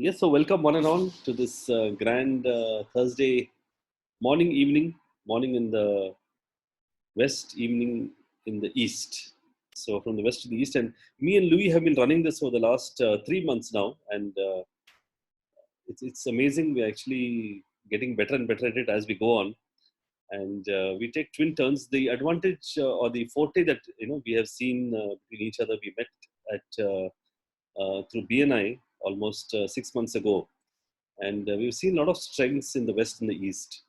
Yes, so welcome one and all to this grand Thursday morning, evening, morning in the west, evening in the east. So from the west to the east, and me and Louis have been running this for the last 3 months now, and it's amazing. We're actually getting better and better at it as we go on, and we take twin turns. The advantage or the forte that we have seen between each other, we met at through BNI almost 6 months ago, and we've seen a lot of strengths in the west and the east.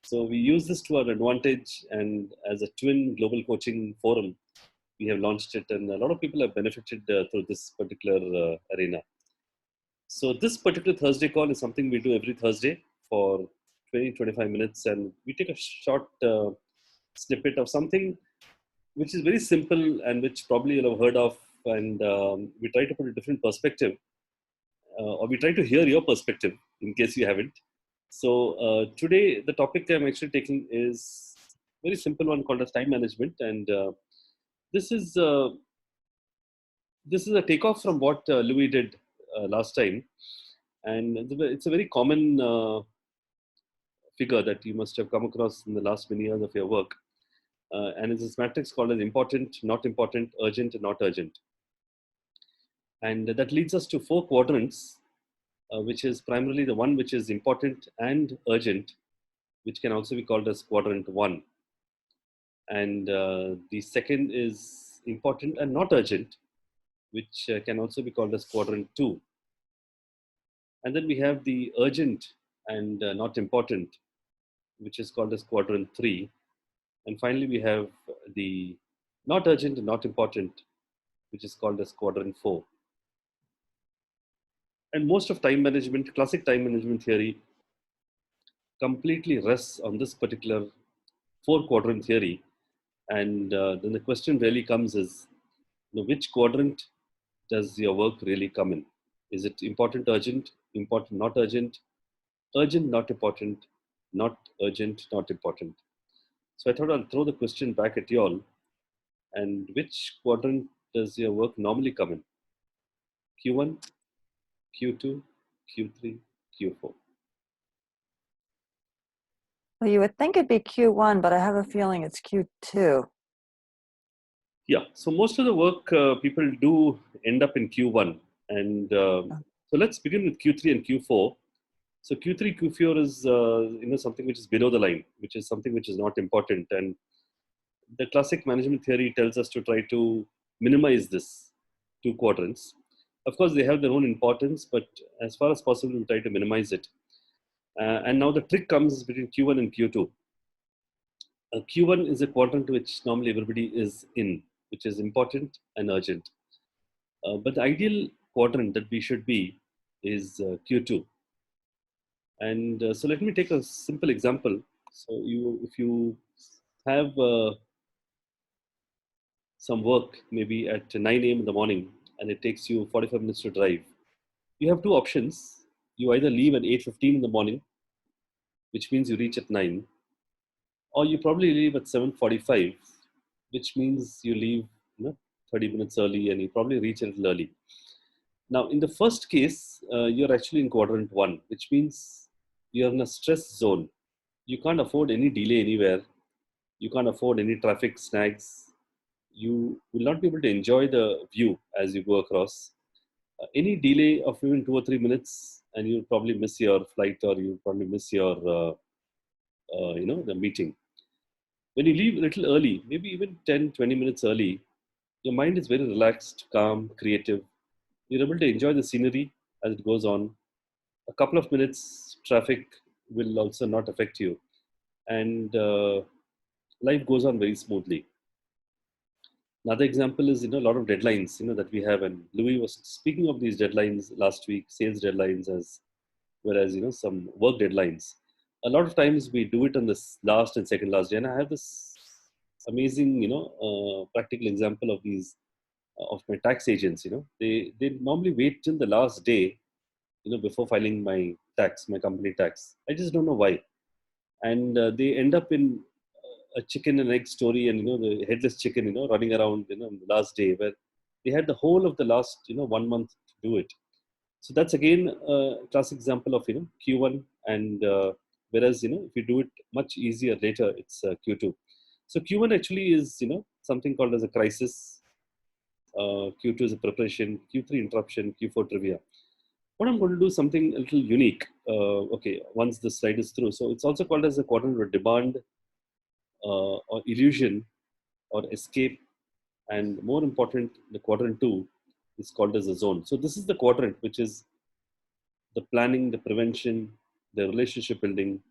So we use this to our advantage, and as a twin global coaching forum, we have launched it, and a lot of people have benefited through this particular arena. So this particular Thursday call is something we do every Thursday for 20-25 minutes, and we take a short snippet of something which is very simple and which probably you'll have heard of, and we try to put a different perspective, or we try to hear your perspective in case you haven't. So today the topic I'm actually taking is very simple one called as time management, and this is uh, this is a takeoff from what Louis did last time, and it's a very common figure that you must have come across in the last many years of your work, and it's this matrix called as important, not important, urgent, and not urgent, and that leads us to four quadrants, which is primarily the one which is important and urgent, which can also be called as quadrant one. And the second is important and not urgent, which can also be called as quadrant two. And then we have the urgent and not important, which is called as quadrant three. And finally, we have the not urgent and not important, which is called as quadrant four. And most of time management, classic time management theory, completely rests on this particular four quadrant theory. And then the question really comes is, which quadrant does your work really come in? Is it important, urgent, important, not urgent, urgent, not important, not urgent, not important? So I thought I'll throw the question back at you all. And which quadrant does your work normally come in? Q1, Q2, Q3, Q4. Well, you would think it'd be Q1, but I have a feeling it's Q2. Yeah, so most of the work people do end up in Q1. And so let's begin with Q3 and Q4. So Q3, Q4 is something which is below the line, which is something which is not important. And the classic management theory tells us to try to minimize this two quadrants. Of course, they have their own importance, but as far as possible, we try to minimize it. And now the trick comes between Q1 and Q2. Q1 is a quadrant which normally everybody is in, which is important and urgent. But the ideal quadrant that we should be is Q2. And so let me take a simple example. So if you have some work maybe at 9 a.m. in the morning, and it takes you 45 minutes to drive, you have two options. You either leave at 8:15 in the morning, which means you reach at 9, or you probably leave at 7:45, which means you leave 30 minutes early, and you probably reach a little early. Now, in the first case, you're actually in quadrant one, which means you're in a stress zone. You can't afford any delay anywhere. You can't afford any traffic snags. You will not be able to enjoy the view as you go across. Any delay of even 2 or 3 minutes, and you'll probably miss your flight, or you'll probably miss your, the meeting. When you leave a little early, maybe even 10, 20 minutes early, your mind is very relaxed, calm, creative. You're able to enjoy the scenery as it goes on. A couple of minutes traffic will also not affect you, and life goes on very smoothly. Another example is a lot of deadlines that we have, and Louis was speaking of these deadlines last week, sales deadlines as well as some work deadlines. A lot of times we do it on this last and second last day, and I have this amazing practical example of these of my tax agents. They normally wait till the last day before filing my tax, my company tax. I just don't know why, and they end up in a chicken and egg story, and the headless chicken running around on the last day, where they had the whole of the last 1 month to do it. So that's again a classic example of Q1, and whereas if you do it much easier later, it's Q2. So Q1 actually is something called as a crisis. Q2 is a preparation. Q3 interruption. Q4 trivia. What I'm going to do is something a little unique. Okay, once the slide is through, so it's also called as a quadrant of demand, or illusion, or escape, and more important, the quadrant two is called as a zone. So this is the quadrant which is the planning, the prevention, the relationship building,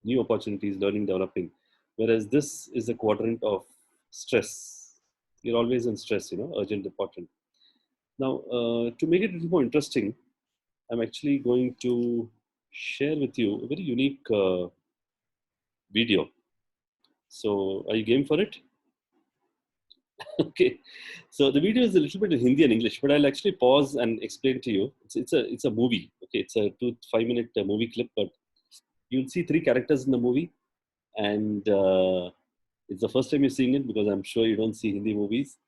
new opportunities, learning, developing. Whereas this is a quadrant of stress. You're always in stress, urgent, important. Now, to make it a little more interesting, I'm actually going to share with you a very unique video. So, are you game for it? Okay. So the video is a little bit in Hindi and English, but I'll actually pause and explain to you. It's a movie. Okay, it's a 5 minute movie clip, but you'll see three characters in the movie, and it's the first time you're seeing it because I'm sure you don't see Hindi movies,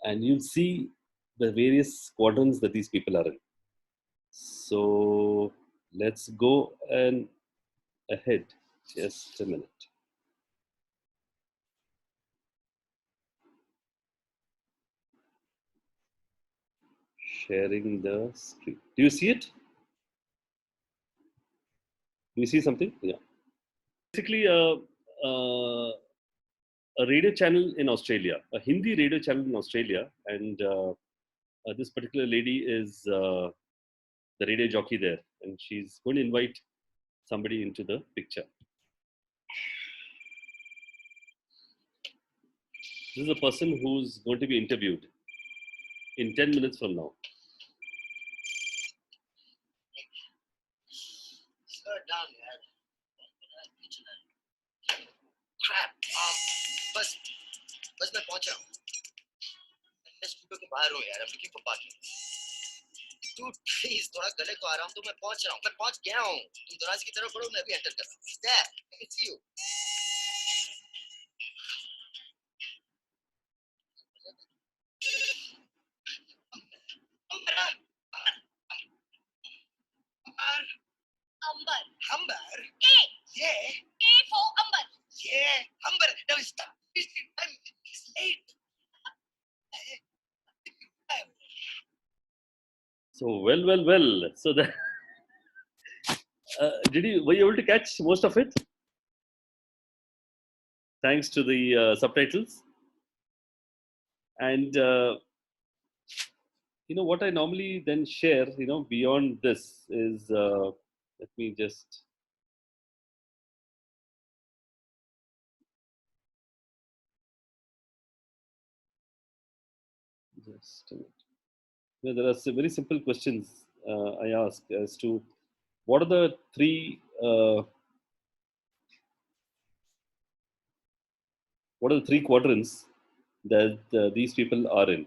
and you'll see the various quadrants that these people are in. So let's go and ahead. Just a minute. Sharing the screen. Do you see it? Do you see something? Yeah. Basically, a radio channel in Australia, a Hindi radio channel in Australia, and this particular lady is the radio jockey there, and she's going to invite somebody into the picture. This is a person who's going to be interviewed in 10 minutes from now. Slow down, man. Crap. बस मैं पहुंच रहा हूँ. मैं studio के बाहर हूँ यार. I'm looking for parking. Dude, please, थोड़ा गले को आराम दो. मैं पहुंच रहा हूँ. मैं पहुंच गया हूँ. तुम दराज की तरफ बढ़ो. मैं भी एंटर कर रहा हूँ. There, I can see you. Amber. Amber. A. Yeah. A for Amber. Yeah. Amber. Now stop. It's late. So well. So the were you able to catch most of it? Thanks to the subtitles. And what I normally then share, beyond this is let me just. Just a minute. There are very simple questions I ask as to what are the three quadrants that these people are in,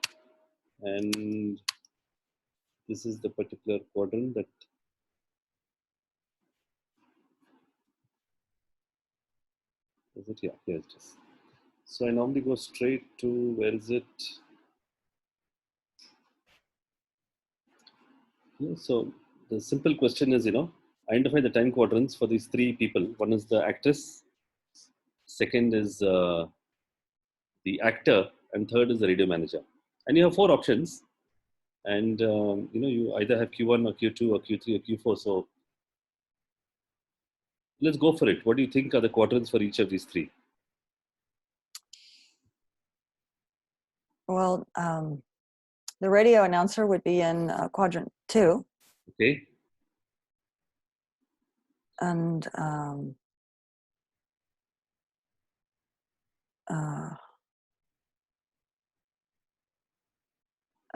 and this is the particular quadrant that is it. Yeah, here it is. So I normally go straight to where is it? So the simple question is, identify the time quadrants for these three people. One is the actress, second is the actor, and third is the radio manager. And you have four options, and you either have Q1 or Q2 or Q3 or Q4. So let's go for it. What do you think are the quadrants for each of these three? Well, the radio announcer would be in quadrant 2. Okay. And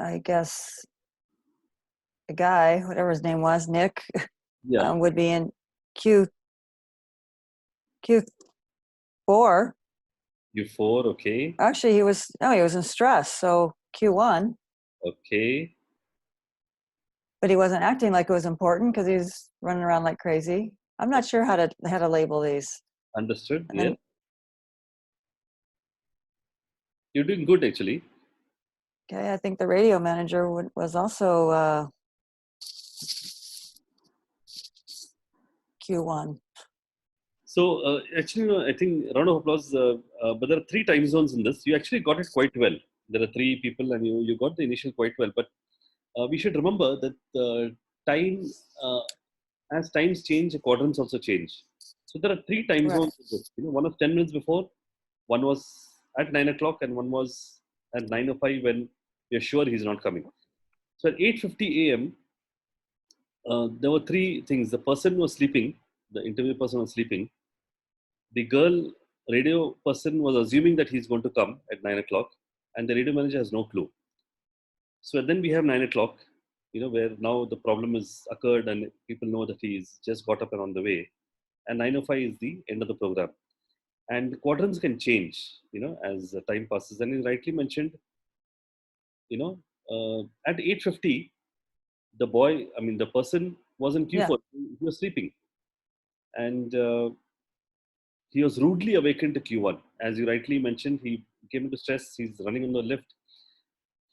I guess the guy, whatever his name was, Nick, Yeah. would be in Q4. Q4, okay. Actually, he was in stress, so Q1. Okay. But he wasn't acting like it was important because he's running around like crazy. I'm not sure how to label these. Understood. Yeah. You're doing good, actually. Okay, I think the radio manager was also Q1. So actually, I think round of applause. But there are three time zones in this. You actually got it quite well. There are three people, and you got the initial quite well. But we should remember that time, uh, as times change, the quadrants also change. So there are three time Right. zones. One was 10 minutes before, one was at 9 o'clock, and one was at 9:05 when you're sure he's not coming. So at 8:50 a.m., there were three things. The person was sleeping. The interview person was sleeping. The girl radio person was assuming that he's going to come at 9 o'clock, and the radio manager has no clue. So then we have 9 o'clock, where now the problem is occurred and people know that he's just got up and on the way. And 9:05 is the end of the program. And the quadrants can change, as the time passes. And you rightly mentioned, at 8:50, the person was in Yeah. Q4. He was sleeping, and he was rudely awakened to Q1. As you rightly mentioned, he came into stress. He's running on the lift.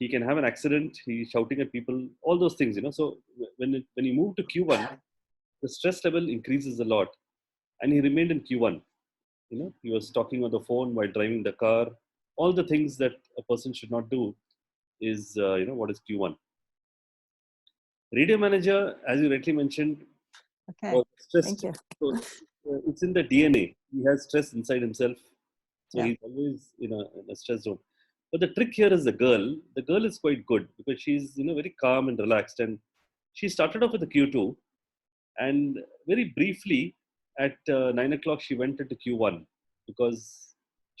He can have an accident. He's shouting at people. All those things. So when he moved to Q1, the stress level increases a lot, and he remained in Q1. He was talking on the phone while driving the car. All the things that a person should not do is what is Q1. Radio manager, as you rightly mentioned, Okay. was Thank stressed. you. So it's in the DNA. He has stress inside himself. So Yeah. he's always in a stress zone. But the trick here is the girl. The girl is quite good because she's very calm and relaxed. And she started off with the Q2, and very briefly at 9 o'clock she went into Q1 because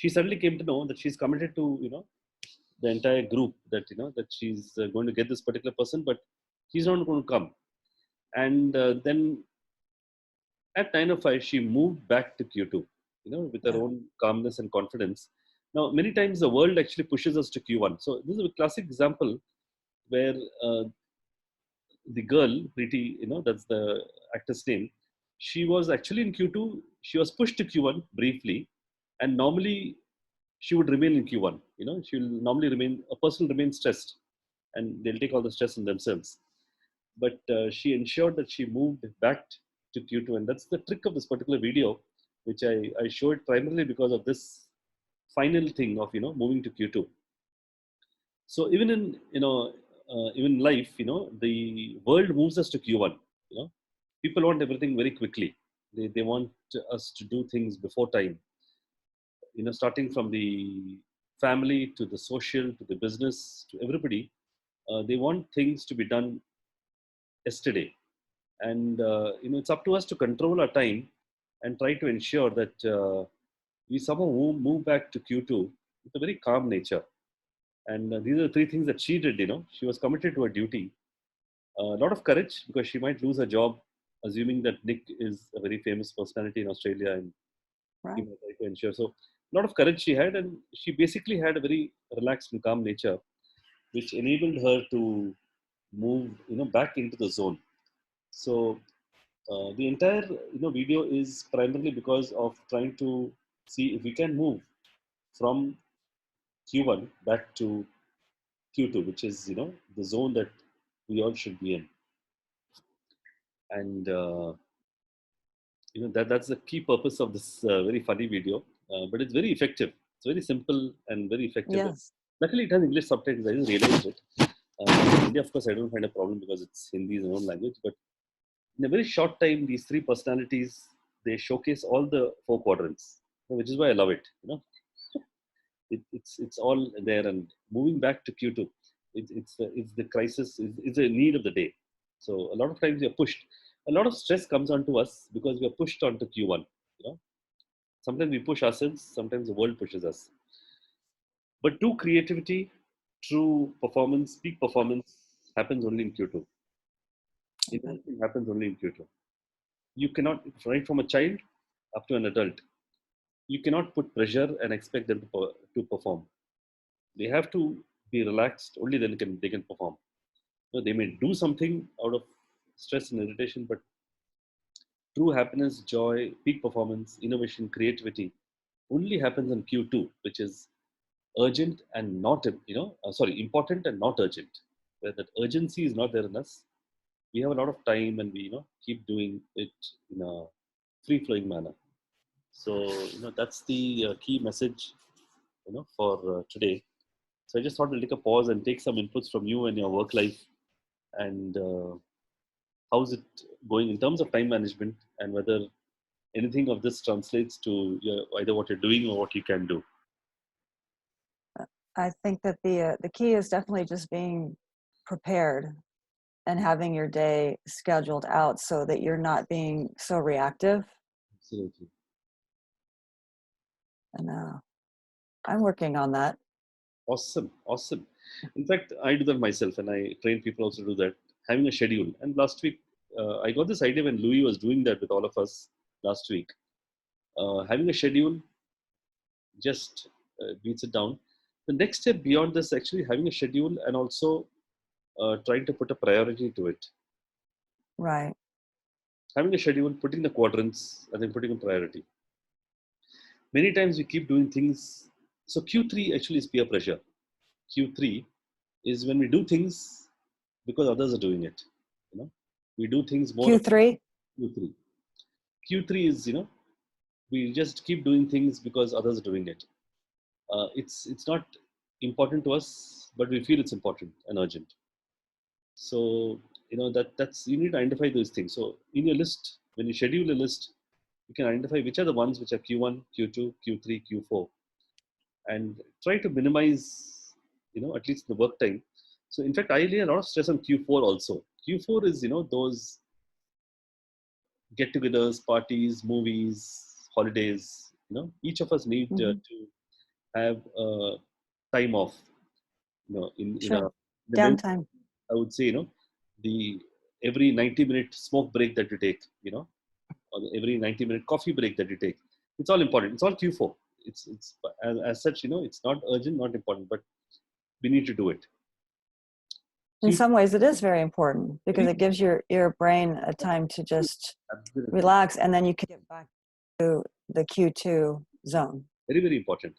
she suddenly came to know that she's committed to the entire group, that she's going to get this particular person, but he's not going to come. And then at 9:05, she moved back to Q2, with her Yeah. own calmness and confidence. Now, many times the world actually pushes us to Q1. So this is a classic example where uh, the girl, Preeti, that's the actor's name, she was actually in Q2. She was pushed to Q1 briefly, and normally she would remain in Q1. She'll normally remain, a person will remain stressed, and they'll take all the stress on themselves. But she ensured that she moved back to Q2, and that's the trick of this particular video, which I showed primarily because of this final thing of moving to Q2. So even in even life, the world moves us to Q1. You know, People want everything very quickly. They want us to do things before time. Starting from the family to the social to the business to everybody, they want things to be done yesterday. And it's up to us to control our time and try to ensure that we somehow move back to Q2 with a very calm nature. And these are the three things that she did. She was committed to her duty. A lot of courage because she might lose her job, assuming that Nick is a very famous personality in Australia and he Right. might try to ensure. So, a lot of courage she had, and she basically had a very relaxed and calm nature, which enabled her to move, back into the zone. So, the entire, video is primarily because of trying to see if we can move from Q1 back to Q2, which is, the zone that we all should be in. And that's the key purpose of this very funny video, but it's very effective. It's very simple and very effective. Yes. Luckily it has English subtitles. I just realized it. In India, of course, I don't find a problem because it's Hindi is an own language, but in a very short time these three personalities, they showcase all the four quadrants, which is why I love it. It's all there. And moving back to Q2, it's the crisis, it's a need of the day. So a lot of times you're pushed. A lot of stress comes onto us because we are pushed onto Q1. You know, Sometimes we push ourselves, sometimes the world pushes us. But true creativity, true performance, peak performance happens only in Q2. Okay. Everything happens only in Q2. You cannot, right from a child up to an adult, you cannot put pressure and expect them to perform. They have to be relaxed. Only then they can perform. They may do something out of stress and irritation, but true happiness, joy, peak performance, innovation, creativity only happens in Q2, which is urgent and not, important and not urgent. Where that urgency is not there in us. We have a lot of time and we, keep doing it, free flowing manner. So, that's the key message, for today. So I just thought to take a pause and take some inputs from you and your work life, and how's it going in terms of time management, and whether anything of this translates to either what you're doing or what you can do. I think that the key is definitely just being prepared and having your day scheduled out so that you're not being so reactive. Absolutely. And I'm working on that. Awesome. Awesome. In fact, I do that myself, and I train people also to do that, having a schedule. And last week, I got this idea when Louis was doing that with all of us last week. Having a schedule just beats it down. The next step beyond this, actually having a schedule and also trying to put a priority to it. Right. Having a schedule, putting the quadrants, and then putting a priority. Many times we keep doing things. So Q3 actually is peer pressure. Q3 is when we do things because others are doing it. We do things more. Q3. Q3. Q3 is we just keep doing things because others are doing it. It's not important to us, but we feel it's important and urgent. So that's you need to identify those things. So in your list, when you schedule a list, you can identify which are the ones which are Q1, Q2, Q3, Q4, and try to minimize, at least the work time. So in fact, I lay a lot of stress on Q4 also. Q4 is those get-togethers, parties, movies, holidays. Each of us need to have time off. Sure. The Downtime. I would say, the every 90-minute smoke break that you take, or every 90-minute coffee break that you take, it's all important. It's all Q4. It's as such, it's not urgent, not important, but we need to do it. In some ways, it is very important because it gives your brain a time to just relax, and then you can get back to the Q2 zone. Very, very important.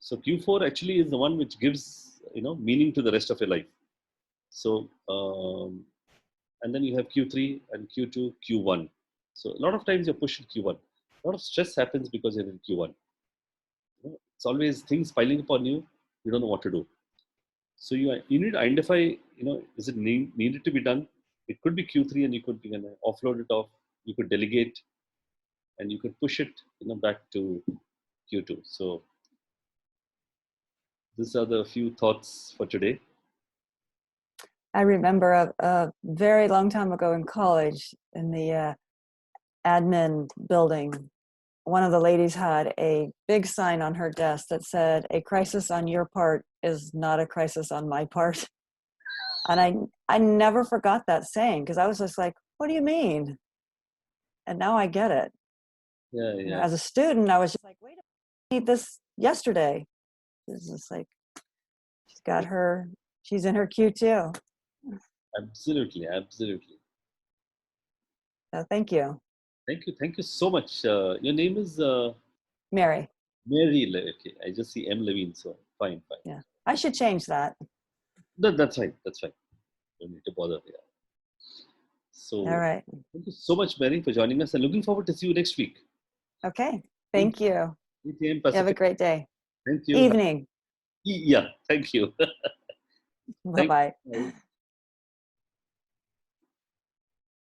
So Q4 actually is the one which gives meaning to the rest of your life. So and then you have Q3 and Q2, Q1. So a lot of times you're pushed in Q1. A lot of stress happens because you're in Q1. It's always things piling upon you. You don't know what to do. So you need to identify, is it needed to be done? It could be Q3, and you could offload it off. You could delegate, and you could push it, back to Q2. So these are the few thoughts for today. I remember a very long time ago in college, in the admin building, one of the ladies had a big sign on her desk that said, "A crisis on your part is not a crisis on my part." And I never forgot that saying, because I was just like, what do you mean? And now I get it. Yeah. As a student, I was just like, wait a minute, I need this yesterday. It's just like, she's in her Q2. Absolutely. So thank you. Thank you so much. Your name is Mary. Mary. Okay, I just see M. Levine, so fine. Yeah, I should change that. That's fine. Don't need to bother. Yeah. So, all right. Thank you so much, Mary, for joining us, and looking forward to see you next week. Okay. Thank you. 8 a.m. You have a great day. Thank you. Evening. Yeah. Thank you. Bye-bye.